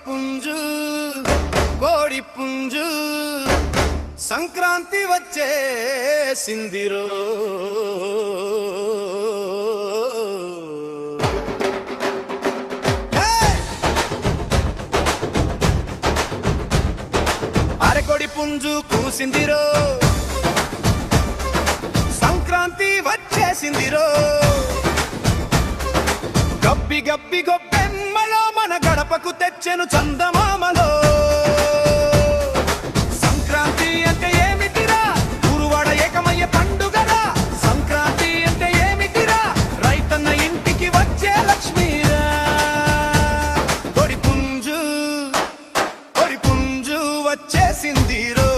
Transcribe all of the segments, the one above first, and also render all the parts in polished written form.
పుంజు కోడి పుంజు సంక్రాంతి వచ్చేసిందిరో అరకొడి పుంజు కూసిందిరో సంక్రాంతి వచ్చేసిందిరో గబ్బి గబ్బి గొప్పెమ్మలో మన గడపకు తెచ్చెను చందమామలో సంక్రాంతి అంటే ఏమిటిరా గురువాడ ఏకమయ్య పండుగరా సంక్రాంతి అంటే ఏమిటిరా రైతన్న ఇంటికి వచ్చే లక్ష్మీరా కొడి పుంజు వచ్చేసిందిరో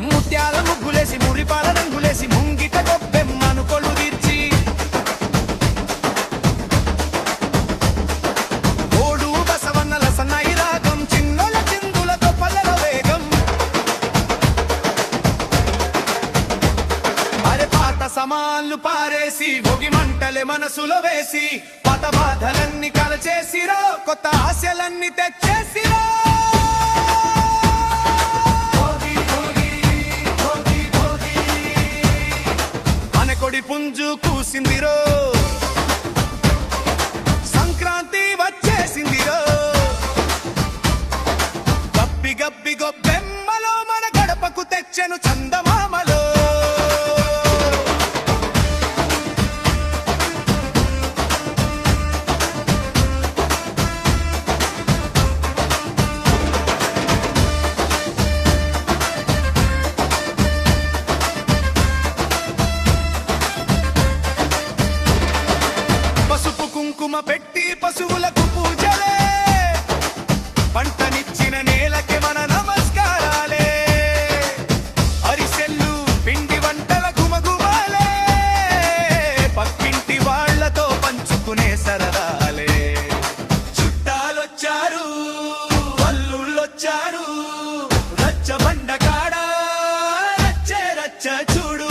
ముత్యాల ముగ్గులేసి మురిపాల రంగులేసి ముంగిట గొప్పెమ్మను కొలు తీర్చి ఓడు బసవన్నల సన్నాయి రాగం చిన్నోల చిందులతో పల్లెల వేగం అరే పాత సమాన్లు పారేసి భోగి మంటలే మనసులో వేసి పాత బాధలన్నీ కలచేసిరో కొత్త ఆశలన్నీ తెచ్చేసిరో కొడి పుంజు కూసిందిరో సంక్రాంతి వచ్చేసిందిరో గబ్బి గబ్బి గొప్పెమ్మలో మన గడపకు తెచ్చెను చందమామలో కుంకుమ పెట్టి పశువులకు పూజలే పంటనిచ్చిన నేలకి మన నమస్కారాలే అరిసెల్లు పిండి వంటల గుమగుమాలే పక్కింటి వాళ్లతో పంచుకునే సరదాలే చుట్టాలొచ్చారు అల్లుళ్ళొచ్చారు రచ్చబండ కాడ రచ్చే రచ్చ చూడు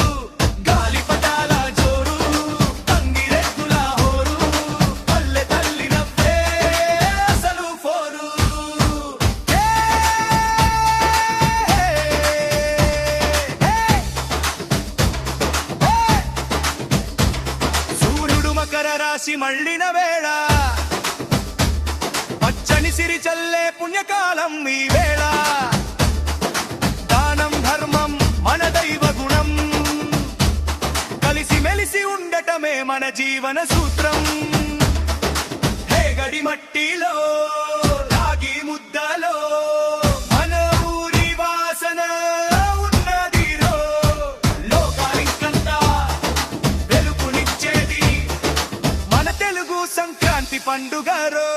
మకర రాశి మళ్ళిన వేళ పచ్చని సిరి చల్లే పుణ్యకాలం ఈ వేళ దానం ధర్మం మన దైవ గుణం కలిసి మెలిసి ఉండటమే మన జీవన సూత్రం హే గడి మట్టిలో రాగి ముద్దలో మన ఊరి వాసన ఉన్నదిరో లోకానికంతా వెలుగునిచ్చేది మన తెలుగు సంక్రాంతి పండుగరో